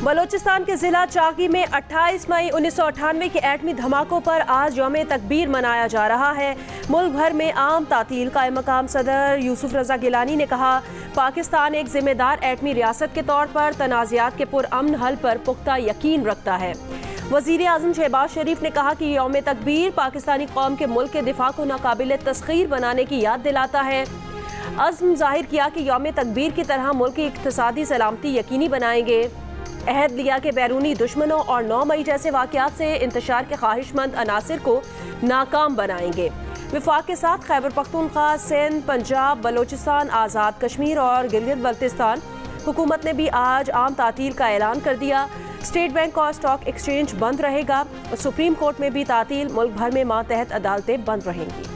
बलोचिस्तान के जिला चाकी में 28 मई 1998 के एटमी धमाकों पर आज यौम तकबीर मनाया जा रहा है। मुल्क भर में आम तातील। कायम मकाम सदर यूसुफ रजा गिलानी ने कहा, पाकिस्तान एक जिम्मेदार एटमी रियासत के तौर पर तनाज़ात के पुरअमन हल पर पुख्ता यकीन रखता है। वज़ीर आज़म शहबाज शरीफ ने कहा कि यौम तकबीर पाकिस्तानी कौम के मुल्क के दिफा को नाकाबिल तस्खीर बनाने की याद दिलाता है। अज़्म जाहिर किया कि यौम तकबीर की तरह मुल्क की इक़्तिसादी सलामती यकीनी बनाएंगे। अहद लिया के बैरूनी दुश्मनों और 9 मई जैसे वाक़यात से इंतशार के ख्वाहिशमंद अनासिर को नाकाम बनाएंगे। विफाक के साथ खैबर पख्तूनख्वा, सिंध, पंजाब, बलोचिस्तान, आज़ाद कश्मीर और गिलगित बल्तिस्तान हुकूमत ने भी आज आम तातील का ऐलान कर दिया। स्टेट बैंक और स्टॉक एक्सचेंज बंद रहेगा। सुप्रीम कोर्ट में भी तातील। मुल्क भर में मातहत अदालतें बंद रहेंगी।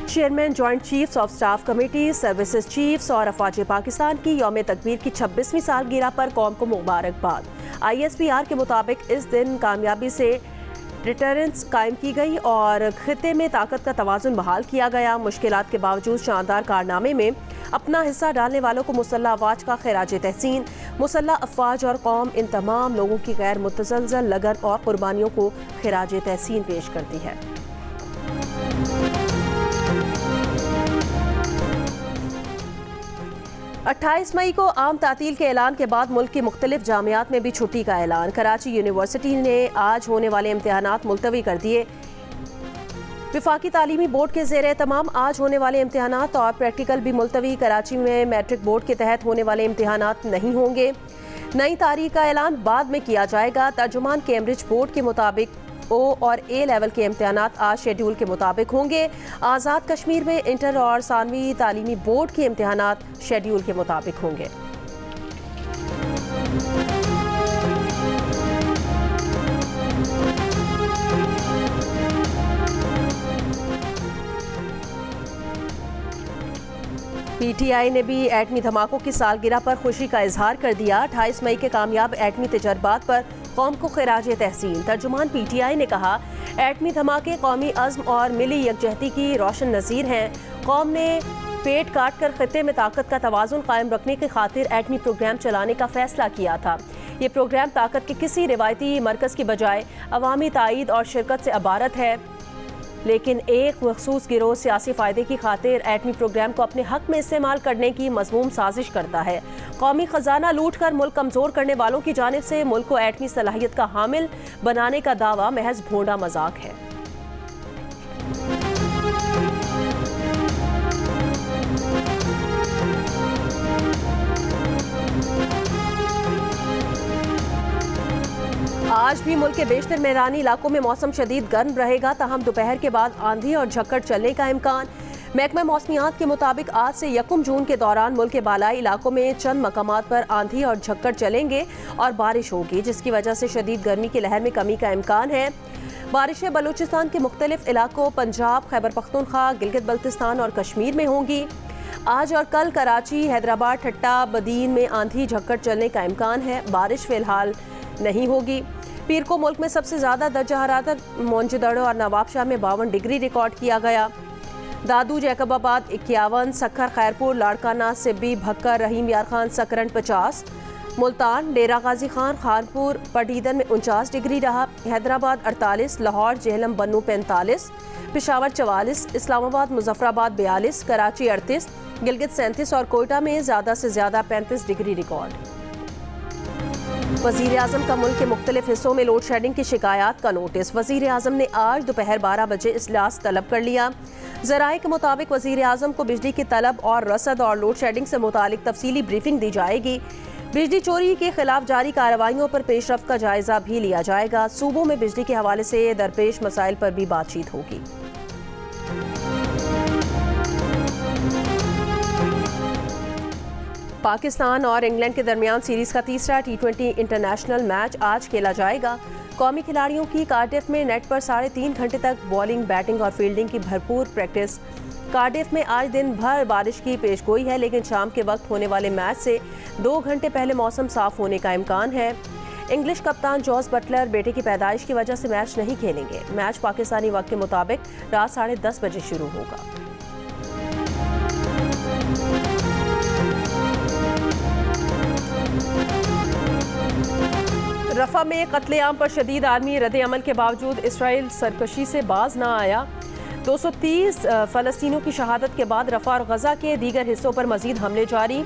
Chairman joint chiefs of staff committee, services chiefs और अफवाज पाकिस्तान की यौम तकबीर की 26वीं सालगिरह पर कौम को मुबारकबाद। ISPR के मुताबिक इस दिन कामयाबी से डिटरेंस कायम की गई और खिते में ताकत का तवाज़ुन बहाल किया गया। मुश्किलात के बावजूद शानदार कारनामे में अपना हिस्सा डालने वालों को मुसल्लह अफवाज का खिराज तहसीन। मुसल्लह अफवाज और कौम इन तमाम लोगों की गैर मुतज़लज़ल लगन और कुर्बानियों को खिराज तहसीन पेश करती है। 28 मई को आम तातील के ऐलान के बाद मुल्क की मुख्तलिफ जामियात में भी छुट्टी का ऐलान। कराची यूनिवर्सिटी ने आज होने वाले इम्तिहानात मुलतवी कर दिए। विफाकी तालीमी बोर्ड के ज़ेर तमाम आज होने वाले इम्तिहानात और प्रैक्टिकल भी मुलतवी। कराची में मैट्रिक बोर्ड के तहत होने वाले इम्तिहानात नहीं होंगे। नई तारीख का ऐलान बाद में किया जाएगा। तर्जुमान कैम्ब्रिज बोर्ड के मुताबिक O और A लेवल के इम्तिहानात आज शेड्यूल के मुताबिक होंगे। आज़ाद कश्मीर में इंटर और सानवी तालीमी बोर्ड के इम्तिहानात शेड्यूल के मुताबिक होंगे। PTI ने भी एटमी धमाकों की सालगिरह पर खुशी का इजहार कर दिया। 28 मई के कामयाब एटमी तजर्बात पर कौम को खिराज तहसीन। तर्जुमान PTI ने कहा, एटमी धमाके कौमी अज़्म और मिली यकजहती की रोशन नज़ीर हैं। कौम ने पेट काट कर खिते में ताकत का तवाज़ुन कायम रखने की खातिर एटमी प्रोग्राम चलाने का फैसला किया था। ये प्रोग्राम ताकत के किसी रिवायती मरकज़ की बजाय अवामी ताईद और शिरकत से इबारत है, लेकिन एक मखसूस गिरोह सियासी फ़ायदे की खातिर एटमी प्रोग्राम को अपने हक में इस्तेमाल करने की मज़मूम साजिश करता है। कौमी ख़जाना लूट कर मुल्क कमज़ोर करने वालों की जानिब से मुल्क को एटमी सलाहियत का हामिल बनाने का दावा महज भोंडा मजाक है। आज भी मुल्क के बेशतर मैदानी इलाकों में मौसम शदीद गर्म रहेगा, ताहम दोपहर के बाद आंधी और झक्कड़ चलने का इम्कान। महकमा मौसमियात के मुताबिक आज से 1 जून के दौरान मुल्क के बालाई इलाकों में चंद मकामात पर आंधी और झक्कड़ चलेंगे और बारिश होगी, जिसकी वजह से शदीद गर्मी की लहर में कमी का इम्कान है। बारिशें बलूचिस्तान के मुख्तलिफ इलाकों, पंजाब, खैबर पख्तूनख्वा, गिलगित बल्तिस्तान और कश्मीर में होंगी। आज और कल कराची, हैदराबाद, ठट्टा, बदीन में आंधी झक्कड़ चलने का इम्कान है। बारिश फिलहाल नहीं होगी। पीर को मुल्क में सबसे ज़्यादा दर्जा हरारत मोंजदड़ो और नवाबशाह में 52 डिग्री रिकॉर्ड किया गया। दादू, जैकबाबाद 51, सक्खर, खैरपुर, लाड़काना, सिब्बी, भक्कर, रहीम यार खान, सकरन 50, मुल्तान, डेरा गाजी खान, खानपुर, पटीदन में 49 डिग्री रहा। हैदराबाद 48, लाहौर, जेहलम, बन्नू 45, पेशावर 44, इस्लामाबाद, मुजफ्फराबाद 42, कराची 38, गिलगित 37 और कोयटा में ज़्यादा से ज़्यादा 35 डिग्री रिकॉर्ड। वज़ीर आज़म का मुल्क के मुख्तलिफ हिस्सों में लोड शेडिंग की शिकायत का नोटिस। वज़ीर आज़म ने आज दोपहर 12 बजे इजलास तलब कर लिया। ज़राए के मुताबिक वज़ीर आज़म को बिजली की तलब और रसद और लोड शेडिंग से मुतालिक तफसीली ब्रीफिंग दी जाएगी। बिजली चोरी के खिलाफ जारी कार्रवाइयों पर पेशरफ्त का जायजा भी लिया जाएगा। सूबों में बिजली के हवाले से दरपेश मसाइल पर भी बातचीत होगी। पाकिस्तान और इंग्लैंड के दरमियान सीरीज़ का तीसरा T20 इंटरनेशनल मैच आज खेला जाएगा। कौमी खिलाड़ियों की कार्डिफ में नेट पर 3.5 घंटे तक बॉलिंग, बैटिंग और फील्डिंग की भरपूर प्रैक्टिस। कार्डिफ में आज दिन भर बारिश की पेशगोई है, लेकिन शाम के वक्त होने वाले मैच से 2 घंटे पहले मौसम साफ होने का इम्कान है। इंग्लिश कप्तान जॉस बटलर बेटे की पैदाइश की वजह से मैच नहीं खेलेंगे। मैच पाकिस्तानी वक्त के मुताबिक रात 10:30 बजे शुरू होगा। रफा में कत्लेआम पर शदीद आर्मी रद्द-ए-अमल के बावजूद इसराइल सरकशी से बाज ना आया। 230 फ़लस्तीनियों की शहादत के बाद रफा और गजा के दीगर हिस्सों पर मजीद हमले जारी।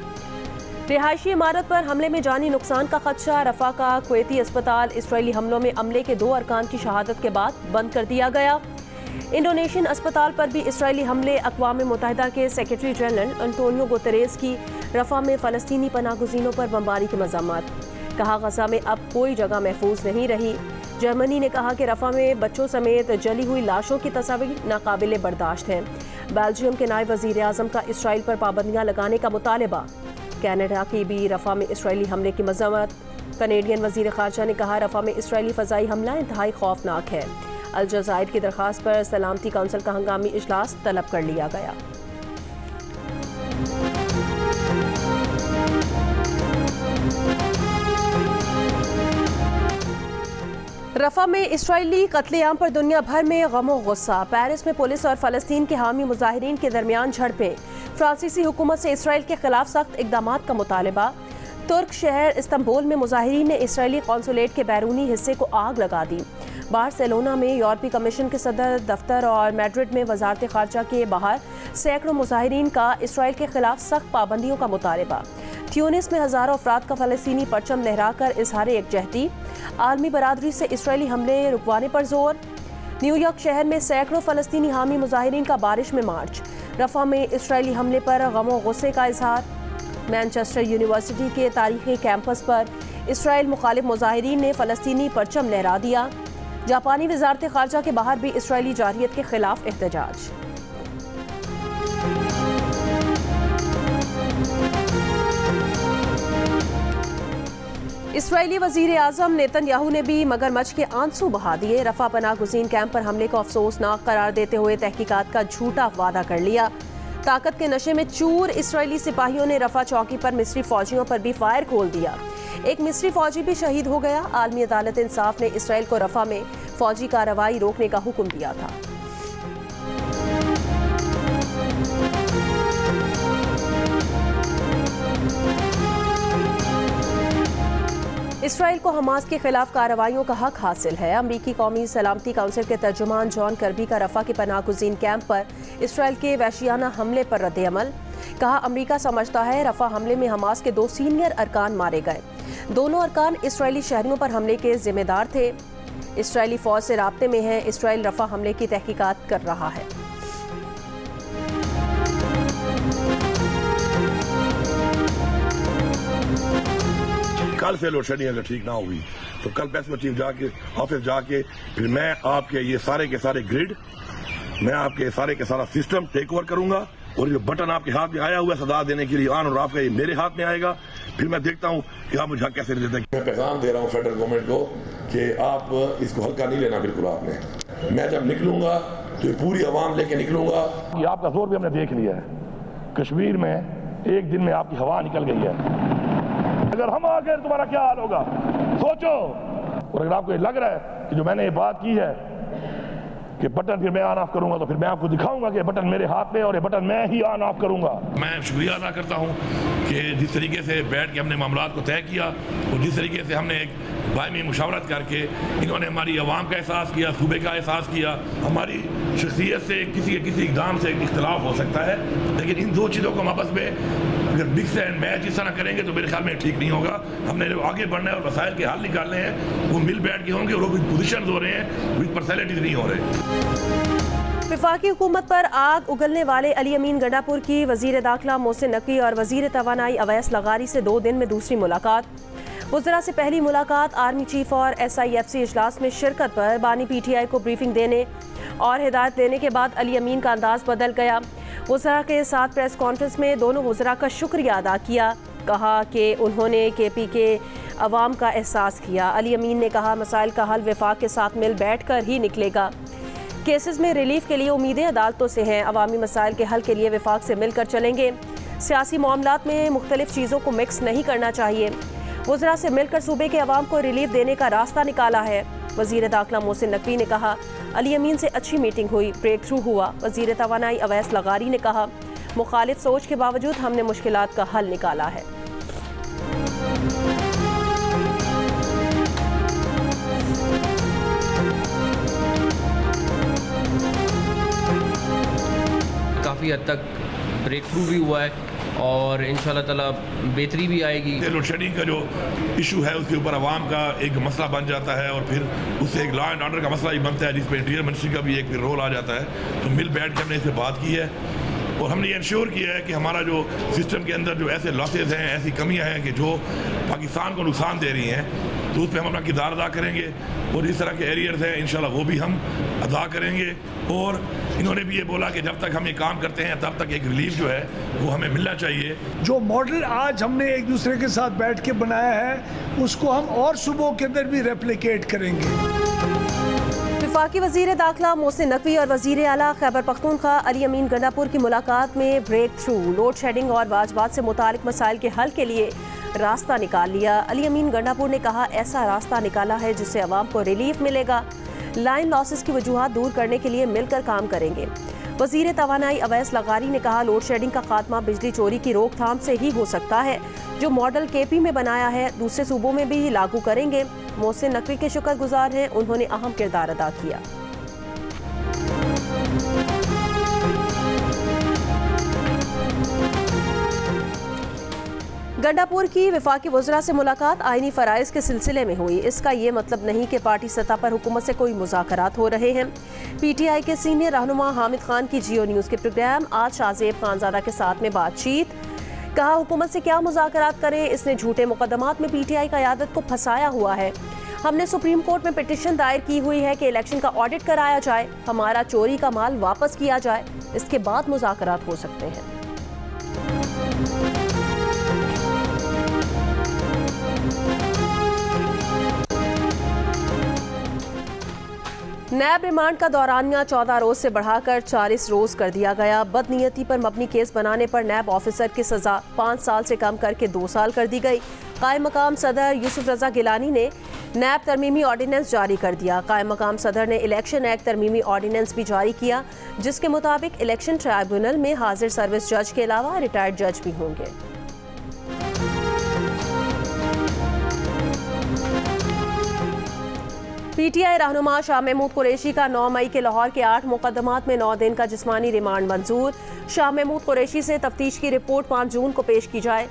रिहायशी इमारत पर हमले में जानी नुकसान का खदशा। रफा का कुवैती अस्पताल इसराइली हमलों में अमले के 2 अरकान की शहादत के बाद बंद कर दिया गया। इंडोनेशियन अस्पताल पर भी इसराइली हमले। अक़वाम मुत्तहिदा के सेक्रेटरी जनरल अंटोनियो गुतेरेस की रफा में फ़लस्तीनी पनाहगज़ीनों पर बमबारी की मज़म्मत। कहा गजा में अब कोई जगह महफूज नहीं रही। जर्मनी ने कहा कि रफा में बच्चों समेत जली हुई लाशों की तस्वीर नाकाबिले बर्दाश्त हैं। बेल्जियम के नायब वज़ीर आज़म का इसराइल पर पाबंदियाँ लगाने का मुतालबा। कनाडा की भी रफा में इसराइली हमले की मज़म्मत। कनेडियन वज़ीर ख़ारजा ने कहा रफा में इसराइली फ़ज़ाई हमला इंतहाई खौफनाक है। अल जज़ाइर की दरख्वास्त पर सलामती काउंसिल का हंगामी इजलास तलब कर लिया गया। रफा में इसराइली कत्लेआम पर दुनिया भर में गमो गुस्सा। पेरिस में पुलिस और फ़लस्तीन के हामी मुजाहिरीन के दरमियान झड़पें। फ्रांसीसी हुकूमत से इसराइल के खिलाफ सख्त इक़दामात का मुतालबा। तुर्क शहर इस्तांबुल में मुजाहिरीन ने इसराइली कौंसुलेट के बैरूनी हिस्से को आग लगा दी। बार्सिलोना में यूरोपीय कमीशन के सदर दफ्तर और मैड्रिड में वजारत ख़ारजा के बाहर सैकड़ों मुजाहिरीन का इसराइल के खिलाफ सख्त पाबंदियों का मुतालबा। ट्यूनिस में हज़ारों अफराद का फ़लस्तीनी परचम लहराकर इजहार यकजहती। आलमी बरादरी से इसराइली हमले रुकवाने पर जोर। न्यूयॉर्क शहर में सैकड़ों फ़लस्तीनी हामी मुजाहिरीन का बारिश में मार्च। रफा में इसराइली हमले पर गमो गुस्से का इजहार। मैनचेस्टर यूनिवर्सिटी के तारीखी कैंपस पर इसराइल मुखालिफ मुजाहिरीन ने फ़लस्तीनी परचम लहरा दिया। जापानी वजारत ख़ारजा के बाहर भी इसराइली जारहियत के खिलाफ एहतजाज। इसराइली वज़ीर आज़म नेतन्याहू ने भी मगरमच्छ के आंसू बहा दिए। रफा पनाह गुज़ीन कैंप पर हमले को अफसोसनाक करार देते हुए तहकीकात का झूठा वादा कर लिया। ताकत के नशे में चूर इसराइली सिपाहियों ने रफा चौकी पर मिस्री फौजियों पर भी फायर खोल दिया। एक मिस्री फौजी भी शहीद हो गया। आलमी अदालत इंसाफ ने इसराइल को रफा में फौजी कार्रवाई रोकने का हुक्म दिया था। इसराइल को हमास के खिलाफ कार्रवाइयों का हक हासिल है। अमरीकी कौमी सलामती काउंसिल के तर्जुमान जॉन कर्बी का रफा के पनाह गुज़ीन कैंप पर इसराइल के वहशियाना हमले पर रद्द-ए-अमल। कहा अमरीका समझता है रफा हमले में हमास के 2 सीनियर अरकान मारे गए। दोनों अरकान इसराइली शहरियों पर हमले के जिम्मेदार थे। इसराइली फौज से राब्ते में है। इसराइल रफा हमले की तहकीकात कर रहा है। कल से लोड शेडिंग अगर ठीक ना हुई तो कल प्रेस में टीम जाके ऑफिस जाके फिर मैं आपके ये सारे के सारे ग्रिड, मैं आपके सारे के सारा सिस्टम टेक ओवर करूंगा और ये बटन आपके हाथ में आया हुआ है सजा देने के लिए ऑन और ऑफ का, ये मेरे हाथ में आएगा। फिर मैं देखता हूँ कि आप मुझे कैसे देते हैं। मैं पैगाम दे रहा हूँ फेडरल गवर्नमेंट को कि आप इसको हल्का नहीं लेना बिल्कुल आपने। मैं जब निकलूंगा तो ये पूरी आवाम लेके निकलूंगा। ये आपका जोर भी हमने देख लिया है। कश्मीर में एक दिन में आपकी हवा निकल गई है। अगर हम आ गए तुम्हारा क्या हाल होगा सोचो। और अगर आपको ये लग रहा है कि जो मैंने ये बात की है कि बटन फिर मैं ऑन ऑफ करूंगा तो फिर मैं आपको दिखाऊंगा कि बटन मेरे हाथ में और ये बटन मैं ही ऑन ऑफ करूंगा। मैं शुक्रिया अदा करता हूं कि जिस तरीके से बैठ के हमने मामलात को तय किया और जिस तरीके से हमने एक बायमी मुशावरत करके इन्होंने हमारी आवाम का एहसास किया, सूबे का एहसास किया। हमारी शख्सियत से किसी इकदाम से इख्तलाफ हो सकता है, लेकिन इन 2 चीज़ों को आपस में अगर मिक्स एंड मैच इस तरह करेंगे तो मेरे ख्याल में ठीक नहीं होगा। हमने जो आगे बढ़ना है और वसाइल के हल निकालने हैं वो मिल बैठ के होंगे और वो विद पोजिशन हो रहे हैं, विद पर्सनैलिटीज नहीं हो रहे। वफाकी हुकूमत पर आग उगलने वाले अली अमीन गंडापुर की वजीर दाखिला मोहसिन नकवी और वजीर तवानाई अवैस लगारी से 2 दिन में दूसरी मुलाकात। वज़रा से पहली मुलाकात आर्मी चीफ और SIFC इजलास में शिरकत पर बानी PTI को ब्रीफिंग देने और हिदायत देने के बाद अली अमीन का अंदाज बदल गया। वज़रा के साथ प्रेस कॉन्फ्रेंस में दोनों वज़रा का शुक्रिया अदा किया। कहा कि उन्होंने KP के अवाम का एहसास किया। अली अमीन ने कहा मसाइल का हल वफाक के साथ मिल बैठ कर ही निकलेगा। केसेस में रिलीफ के लिए उम्मीदें अदालतों से हैं। अवामी मसाइल के हल के लिए वफाक से मिलकर चलेंगे। सियासी मामलात में मुख्तलिफ चीज़ों को मिक्स नहीं करना चाहिए। वज़रा से मिलकर सूबे के अवाम को रिलीफ देने का रास्ता निकाला है। वज़ीर दाखिला मोहसिन नकवी ने कहा, अली अमीन से अच्छी मीटिंग हुई, ब्रेक थ्रू हुआ। वज़ीर तवानाई अवैस लगारी ने कहा, मुखालिफ सोच के बावजूद हमने मुश्किलात का हल निकाला है। काफ़ी हद तक ब्रेक थ्रू भी हुआ है और इंशाल्लाह ताला बेहतरी भी आएगी। लोड शेडिंग का जो इशू है उसके ऊपर आवाम का एक मसला बन जाता है और फिर उससे एक लॉ एंड ऑर्डर का मसला भी बनता है, जिस पर इंटीरियर मिनिस्ट्री का भी एक रोल आ जाता है। तो मिल बैठ के हमने इस पर बात की है और हमने ये इंश्योर किया है कि हमारा जो सिस्टम के अंदर जो ऐसे लॉसेज हैं, ऐसी कमियां हैं कि जो पाकिस्तान को नुकसान दे रही हैं, तो उस पर हम अपना किरदार अदा करेंगे और इस तरह के एरियर्स हैं इंशाल्लाह वो भी हम अदा करेंगे। और इन्होंने भी ये बोला कि जब तक हम ये काम करते हैं तब तक एक रिलीफ जो है वो हमें मिलना चाहिए। जो मॉडल आज हमने एक दूसरे के साथ बैठ के बनाया है उसको हम और सूबों के अंदर भी रेप्लिकेट करेंगे। वफाकी वज़ीर दाखिला मोहसिन नकवी और वज़ीर आला खैबर पख्तूनख्वा अली अमीन गंडापुर की मुलाकात में ब्रेक थ्रू, लोड शेडिंग और वाजबात से मुतालिक मसाइल के हल के लिए रास्ता निकाल लिया। अली अमीन गंडापुर ने कहा, ऐसा रास्ता निकाला है जिससे अवाम को रिलीफ मिलेगा। लाइन लॉसेस की वजूहात दूर करने के लिए मिलकर काम करेंगे। वज़ीर तवानाई अवैस लगारी ने कहा, लोड शेडिंग का खात्मा बिजली चोरी की रोकथाम से ही हो सकता है। जो मॉडल केपी में बनाया है दूसरे सूबों में भी लागू करेंगे। मोहसिन नकवी के शुक्रगुजार हैं, उन्होंने अहम किरदार अदा किया। गंडापुर की वफाकी वज़रा से मुलाकात आईनी फ़राइज़ के सिलसिले में हुई। इसका ये मतलब नहीं कि पार्टी सतह पर हुकूमत से कोई मुज़ाकरात हो रहे हैं। PTI के सीनियर रहनुमा हामिद खान की जियो न्यूज़ के प्रोग्राम आज शाहजेब खानजादा के साथ में बातचीत। कहा, हुकूमत से क्या मुज़ाकरात करें, इसने झूठे मुकदमात में PTI क़यादत को फंसाया हुआ है। हमने सुप्रीम कोर्ट में पिटीशन दायर की हुई है कि इलेक्शन का ऑडिट कराया जाए, हमारा चोरी का माल वापस किया जाए, इसके बाद मुज़ाकरात हो सकते हैं। नैब रिमांड का दौरानिया 14 रोज से बढ़ाकर 40 रोज कर दिया गया। बदनीयती पर मबनी केस बनाने पर नैब ऑफिसर की सजा 5 साल से कम करके 2 साल कर दी गई। कायम मकाम सदर यूसुफ रजा गिलानी ने नैब तरमीमी ऑर्डिनेंस जारी कर दिया। कायम मकाम सदर ने इलेक्शन एक्ट तरमीमी ऑर्डिनेंस भी जारी किया, जिसके मुताबिक इलेक्शन ट्राइब्यूनल में हाजिर सर्विस जज के अलावा रिटायर्ड जज भी होंगे। PTI रहनुमा शाह महमूद कुरैशी का 9 मई के लाहौर के 8 मुकदमात में 9 दिन का जिस्मानी रिमांड मंजूर। शाह महमूद कुरैशी से तफ्तीश की रिपोर्ट 5 जून को पेश की जाए।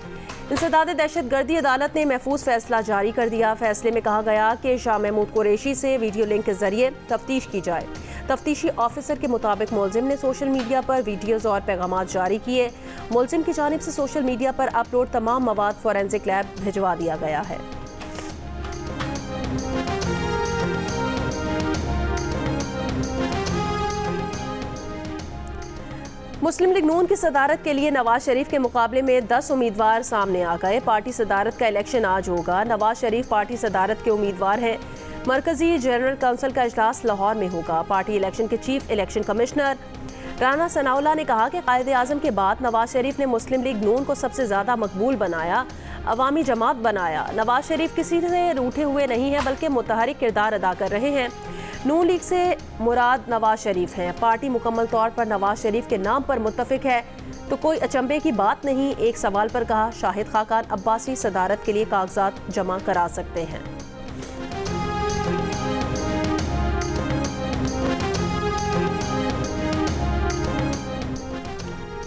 इंसदाद दहशतगर्दी अदालत ने महफूज फैसला जारी कर दिया। फैसले में कहा गया कि शाह महमूद कुरैशी से वीडियो लिंक के जरिए तफ्तीश की जाए। तफ्तीशी ऑफिसर के मुताबिक मुलजिम ने सोशल मीडिया पर वीडियोज़ और पैगाम जारी किए। मुलजिम की जानिब से सोशल मीडिया पर अपलोड तमाम मवाद फोरेंसिक लैब भिजवा दिया गया है। मुस्लिम लीग नून की सदारत के लिए नवाज शरीफ के मुकाबले में 10 उम्मीदवार सामने आ गए। पार्टी सदारत का इलेक्शन आज होगा। नवाज शरीफ पार्टी सदारत के उम्मीदवार हैं। मरकजी जनरल काउंसिल का इजलास लाहौर में होगा। पार्टी इलेक्शन के chief election commissioner Rana Sanaullah ने कहा कि कायद आज़म के बाद नवाज शरीफ ने मुस्लिम लीग नून को सबसे ज़्यादा मकबूल बनाया, अवामी जमात बनाया। नवाज शरीफ किसी से रूठे हुए नहीं हैं, बल्कि मुतहरिक किरदार अदा कर रहे हैं। नून लीग से मुराद नवाज शरीफ हैं। पार्टी मुकम्मल तौर पर नवाज शरीफ के नाम पर मुत्तफिक है, तो कोई अचंभे की बात नहीं। एक सवाल पर कहा, शाहिद खाकान अब्बासी सदारत के लिए कागजात जमा करा सकते हैं।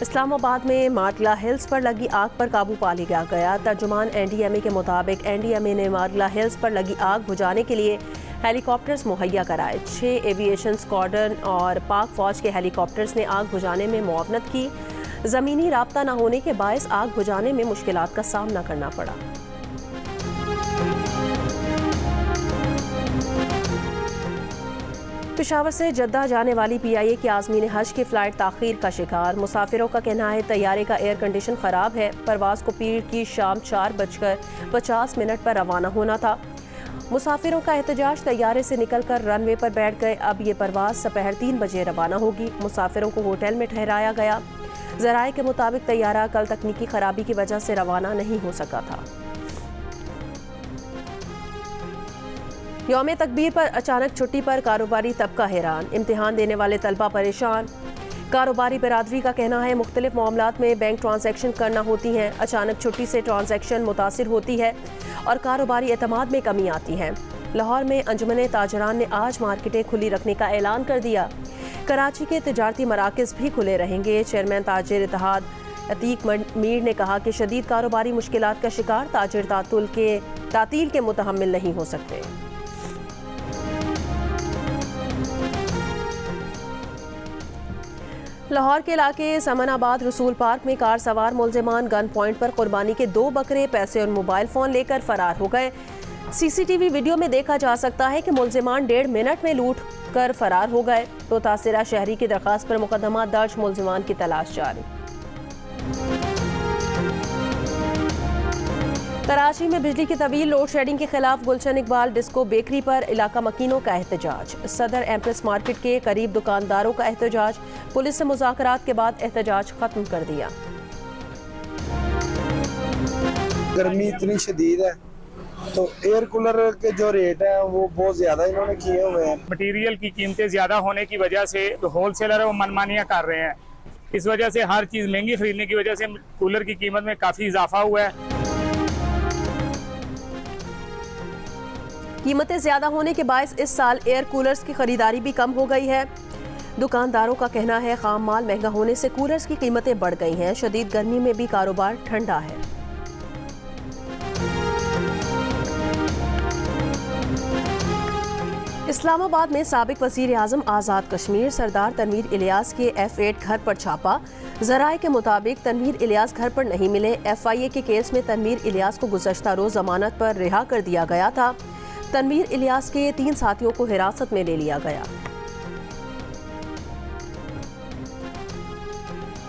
इस्लामाबाद में मार्गला हिल्स पर लगी आग पर काबू पा लिया गया। तर्जुमान NDMA के मुताबिक NDMA ने मार्गला हिल्स पर लगी आग बुझाने के लिए हेलीकॉप्टर्स मुहैया कराए। 6 एविएशन स्क्वाड्रन और पाक फौज के हेलीकॉप्टर्स ने आग बुझाने में मुआवनत की। ज़मीनी राब्ता न होने के बायस आग बुझाने में मुश्किलात का सामना करना पड़ा। पेशावर से जद्दा जाने वाली PIA की आज़मीन हज की फ़्लाइट ताख़ीर का शिकार। मुसाफिरों का कहना है तैयारे का एयर कंडीशन ख़राब है। परवाज़ को पीर की शाम 4:50 पर रवाना होना था। मुसाफिरों का एहतजाज तैयारे से निकलकर रनवे पर बैठ गए। अब ये परवाज़ दोपहर 3 बजे रवाना होगी। मुसाफिरों को होटल में ठहराया गया। ज़राए के मुताबिक तैयारा कल तकनीकी ख़राबी की वजह से रवाना नहीं हो सका था। यौम तकबीर पर अचानक छुट्टी पर कारोबारी तबका हैरान, इम्तिहान देने वाले तलबा परेशान। कारोबारी बिरादरी का कहना है मुख्तलिफ मामलात में बैंक ट्रांजैक्शन करना होती हैं, अचानक छुट्टी से ट्रांजैक्शन मुतासिर होती है और कारोबारी एतमाद में कमी आती है। लाहौर में अंजुमन ताजरान ने आज मार्केटें खुली रखने का ऐलान कर दिया। कराची के तिजारती मराकज़ भी खुले रहेंगे। चेयरमैन ताजिर इत्तेहाद अतीक मीर ने कहा कि शदीद कारोबारी मुश्किलात का शिकार ताजिर तातील के मुतहम्मिल नहीं हो सकते। लाहौर के इलाके समनाबाद रसूल पार्क में कार सवार मुलजिमान गन पॉइंट पर कुर्बानी के 2 बकरे, पैसे और मोबाइल फ़ोन लेकर फरार हो गए। सीसीटीवी वीडियो में देखा जा सकता है कि मुलजिमान 1.5 मिनट में लूट कर फरार हो गए। तो तासिरा शहरी की दरख्वास्त पर मुकदमा दर्ज, मुलजिमान की तलाश जारी। कराची में बिजली की तवील लोड शेडिंग के खिलाफ गुलशन इकबाल डिस्को बेकरी पर इलाका मकीनों का एहतजाज। सदर एम्प्रेस मार्केट के करीब दुकानदारों का एहतजाज, पुलिस से मुज़ाकरात के बाद एहतजाज खत्म कर दिया। गर्मी इतनी शदीद है तो एयर कूलर के जो रेट है वो बहुत ज्यादा इन्होंने किए हुए हैं। मटेरियल की कीमतें ज्यादा होने की वजह से जो होलसेलर है वो मनमानियां कर रहे हैं। इस वजह से हर चीज महंगी खरीदने की वजह से कूलर की कीमत में काफी इजाफा हुआ है। कीमतें ज्यादा होने के बायस इस साल एयर कूलर्स की खरीदारी भी कम हो गई है। दुकानदारों का कहना है खाम माल महंगा होने से कूलर्स की कीमतें बढ़ गई हैं। शदीद गर्मी में भी कारोबार ठंडा है। इस्लामाबाद में साबिक वज़ीर आज़म आज़ाद कश्मीर सरदार तनवीर इलियास के F8 घर पर छापा। ज़राए के मुताबिक तनवीर इलियास घर पर नहीं मिले। FIA के केस में तनवीर इलियास को गुज़श्ता रोज़ जमानत पर रिहा कर दिया गया था। तनवीर इलियास के 3 साथियों को हिरासत में ले लिया गया।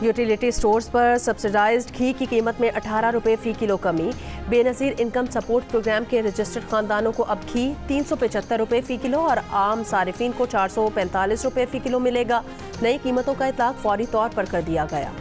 यूटिलिटी स्टोर्स पर सब्सिडाइज्ड घी की कीमत में 18 रुपये फ़ी किलो कमी। बेनज़ीर इनकम सपोर्ट प्रोग्राम के रजिस्टर्ड खानदानों को अब घी 375 रुपये फ़ी किलो और आम सारिफिन को 445 रुपये फ़ी किलो मिलेगा। नई कीमतों का इतलाक फौरी तौर पर कर दिया गया।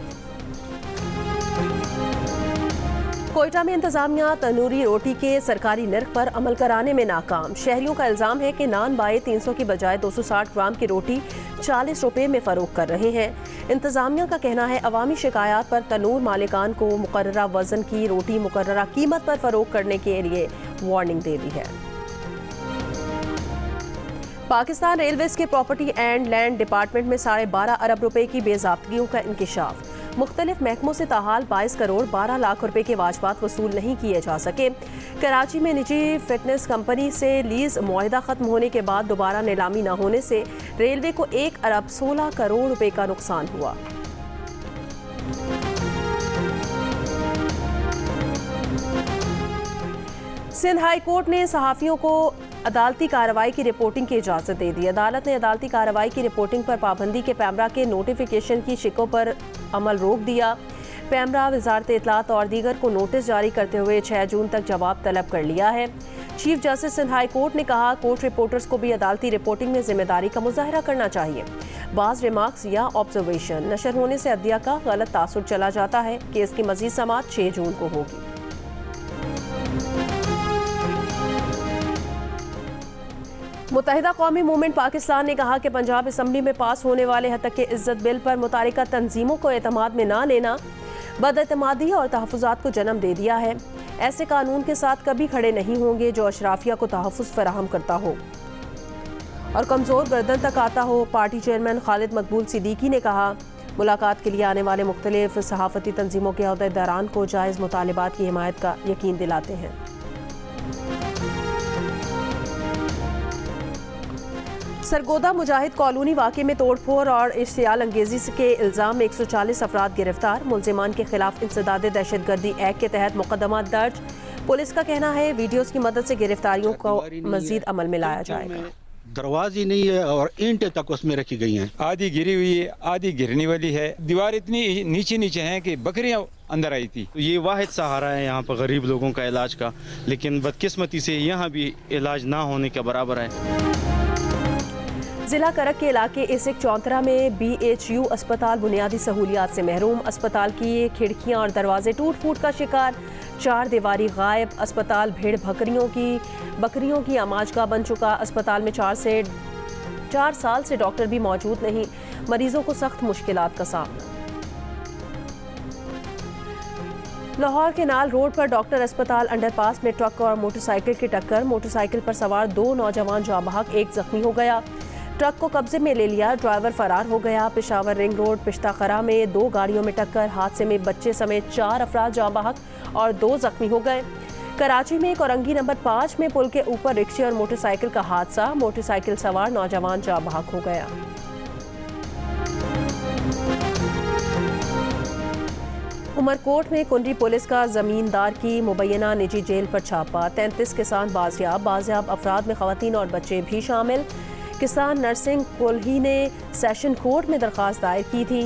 कोयटा में इंतजामिया तंदूरी रोटी के सरकारी नर्ख पर अमल कराने में नाकाम। शहरियों का इल्जाम है कि नान बाए 300 की बजाय 260 ग्राम की रोटी 40 रुपये में फरोख्त कर रहे हैं। इंतजामिया का कहना है अवामी शिकायत पर तनूर मालिकान को मुकर्ररा वजन की रोटी मुकर्ररा कीमत पर फरोख्त करने के लिए वार्निंग दे दी है। पाकिस्तान रेलवेज के प्रॉपर्टी एंड लैंड डिपार्टमेंट में 12.5 अरब रुपए की बेज़ाब्तगियों का इंकिशाफ। मुख्तलिफ महकमों से ताहाल 22 करोड़ 12 लाख रुपए के वाजबात वसूल नहीं किए जा सके। कराची में निजी फिटनेस कंपनी से लीज मुआहिदा खत्म होने के बाद दोबारा नीलामी न होने से रेलवे को 1 अरब 16 करोड़ रुपए का नुकसान हुआ। सिंध हाई कोर्ट ने सहाफ़ियों को अदालती कार्रवाई की रिपोर्टिंग की इजाज़त दे दी। अदालत ने अदालती कार्रवाई की रिपोर्टिंग पर पाबंदी के पैमरा के नोटिफिकेशन की शिकों पर अमल रोक दिया। पैमरा वजारत इत्तलात और दीगर को नोटिस जारी करते हुए 6 जून तक जवाब तलब कर लिया है। Chief justice Sindh high court ने कहा कोर्ट रिपोर्टर्स को भी अदालती रिपोर्टिंग में जिम्मेदारी का मुजाहरा करना चाहिए। बाज़ रिमार्क्स या ऑब्जर्वेशन नशर होने से अदलिया का गलत तासुर चला जाता है। केस की मज़ीद समाअत 6 जून को होगी। मुत्तहिदा कौमी मूवमेंट पाकिस्तान ने कहा कि पंजाब असम्बली में पास होने वाले हद तक के इज्जत बिल पर मुतालिका तंजीमों को एतमाद में ना लेना बदएतमादी और तहफ़्फ़ुज़ात को जन्म दे दिया है। ऐसे कानून के साथ कभी खड़े नहीं होंगे जो अशराफिया को तहफ़्फ़ुज़ फराहम करता हो और कमज़ोर गर्दन तक आता हो। पार्टी चेयरमैन खालिद मकबूल सिद्दीकी ने कहा मुलाकात के लिए आने वाले मुख्तलिफ सहाफ़ती तंजीमों के अहदेदारान को जायज़ मुतालिबात की हिमायत का यकीन दिलाते हैं। सरगोदा मुजाहिद कॉलोनी वाक़े में तोड़फोड़ और इश्तियाल अंगेजी के इल्ज़ाम में 140 अफराद गिरफ्तार। मुलजिमान के खिलाफ इंसदाद दहशतगर्दी एक्ट के तहत मुकदमा दर्ज। पुलिस का कहना है वीडियोज़ की मदद से गिरफ्तारियों को मज़ीद अमल में लाया जाएगा। दरवाजे नहीं है और ईंटें तक उसमें रखी गई हैं। आधी गिरी हुई है, आधी गिरने वाली है। दीवार इतनी नीचे नीचे हैं कि बकरियां अंदर आई थी। तो ये वाहिद सहारा है यहाँ पर गरीब लोगों का इलाज का, लेकिन बदकिस्मती से यहाँ भी इलाज ना होने के बराबर है। जिला करक के इलाके इसिक चौंतरा में BHU अस्पताल बुनियादी सहूलियात से महरूम। अस्पताल की खिड़कियां और दरवाजे टूट फूट का शिकार। 4 दीवारी गायब। अस्पताल भेड़ बकरियों की आमाजगाह बन चुका। अस्पताल में 4 साल से डॉक्टर भी मौजूद नहीं। मरीजों को सख्त मुश्किलात का सामना। लाहौर के नाल रोड पर डॉक्टर अस्पताल अंडरपास में ट्रक और मोटरसाइकिल की टक्कर। मोटरसाइकिल पर सवार 2 नौजवान जाँ बहक, 1 जख्मी हो गया। ट्रक को कब्जे में ले लिया, ड्राइवर फरार हो गया। पेशावर रिंग रोड पिश्ताखरा में 2 गाड़ियों में टक्कर। हादसे में बच्चे समेत 4 अफराद जाँ बहक और 2 जख्मी हो गए। कराची में कोरंगी नंबर 5 में पुल के ऊपर रिक्शे और मोटरसाइकिल का हादसा। मोटरसाइकिल सवार नौजवान जाँ बहक हो गया। उमरकोट में कुंडी पुलिस का जमींदार की मुबैना निजी जेल पर छापा। 33 किसान बाजियाब अफराद में खवातीन और बच्चे भी शामिल। किसान नरसिंह कोल्ही ने सेशन कोर्ट में दरख्वास्त दायर की थी।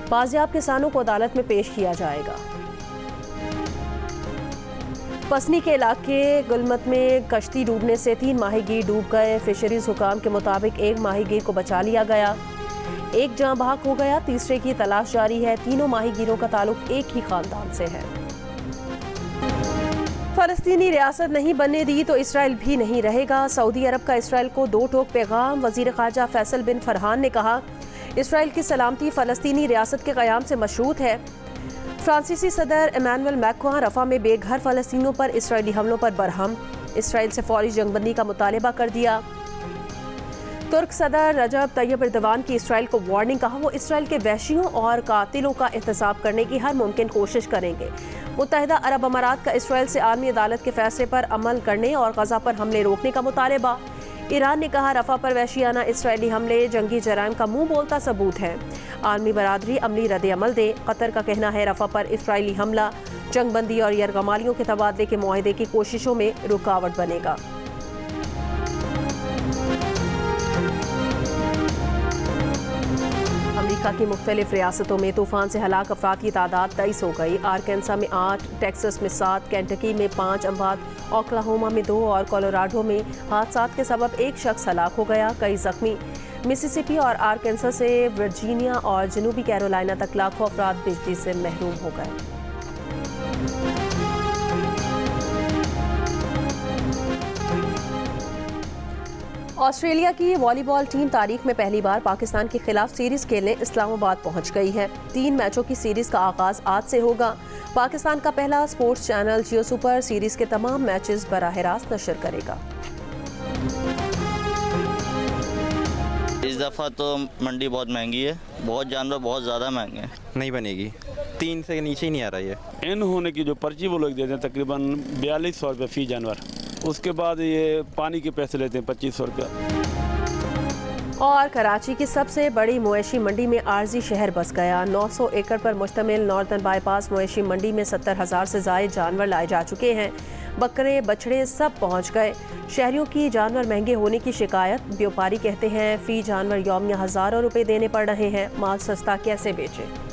बाजियाब किसानों को अदालत में पेश किया जाएगा। पसनी के इलाके गुलमत में कश्ती डूबने से 3 माहीगीर डूब गए। फिशरीज हुकाम के मुताबिक 1 माहीगीर को बचा लिया गया, 1 जाँ बहक हो गया। तीसरे की तलाश जारी है। तीनों माहीगीरों का ताल्लुक एक ही खानदान से है। फलस्तीनी रियासत नहीं बनने दी तो इसराइल भी नहीं रहेगा। सऊदी अरब का इसराइल को 2 टोक पैगाम। वजीर ख़ारजा फैसल बिन फरहान ने कहा, इसराइल की सलामती फलस्तीनी रियासत के क़याम से मशरूत है। फ्रांसीसी सदर इमानुएल मैक्रों रफ़ा में बेघर फ़लस्तीनियों पर इसराइली हमलों पर बरहम। इसराइल से फौरी जंगबंदी का मुतालबा कर दिया। तुर्क सदर रजब तैयब एर्दोगान की इसराइल को वार्निंग। कहा, वो इसराइल के वहशियों और कातिलों का एहतसाब करने की हर मुमकिन कोशिश करेंगे। मुत्तहिदा अरब अमारात का इसराइल से आलमी अदालत के फैसले पर अमल करने और गजा पर हमले रोकने का मुतालबा। ईरान ने कहा, रफ़ा पर वहशियाना इसराइली हमले जंगी जराइम का मुंह बोलता सबूत है। आलमी बरादरी अमली रद्द अमल दे। कतर का कहना है, रफ़ा पर इसराइली हमला जंगबंदी और यरगमालियों के तबादले के मुआहदे की कोशिशों में रुकावट बनेगा। अमेरिका की मुख्तलिफ रियासतों में तूफान से हलाक अफराद की तादाद 23 हो गई। आर्कांसा में 8, टेक्सास में 7, केंटकी में 5 अमवात, ओक्लाहोमा में 2 और कोलोराडो में हादसात के सबब 1 शख्स हलाक हो गया, कई जख्मी। मिसिसिपी और आर्कांसा से वर्जीनिया और जनूबी कैरोलिना तक लाखों अफराद बिजली से महरूम हो गए। ऑस्ट्रेलिया की वॉलीबॉल टीम तारीख में पहली बार पाकिस्तान के खिलाफ सीरीज खेलने इस्लामाबाद पहुंच गई है। 3 मैचों की सीरीज का आगाज आज से होगा। पाकिस्तान का पहला स्पोर्ट्स चैनल जियो सुपर सीरीज के तमाम मैचेस बराह रास्त नशर करेगा। इस दफ़ा तो मंडी बहुत महंगी है, बहुत जानवर बहुत ज़्यादा महंगे हैं। नहीं बनेगी, 3 से नीचे ही नहीं आ रही है। इन होने की जो पर्ची वो लोग देते हैं तकरीबन 4200 रुपये फ़ी जानवर। उसके बाद ये पानी के पैसे लेते हैं 2500 रुपया। और कराची की सबसे बड़ी मवेशी मंडी में आर्जी शहर बस गया। 900 एकड़ पर मुश्तमिल नॉर्दर्न बाईपास मवेशी मंडी में 70,000 से ज़ायद जानवर लाए जा चुके हैं। बकरे बछड़े सब पहुंच गए। शहरियों की जानवर महंगे होने की शिकायत। व्यापारी कहते हैं फ़ी जानवर यौमिया हज़ारों रुपए देने पड़ रहे हैं, माल सस्ता कैसे बेचें।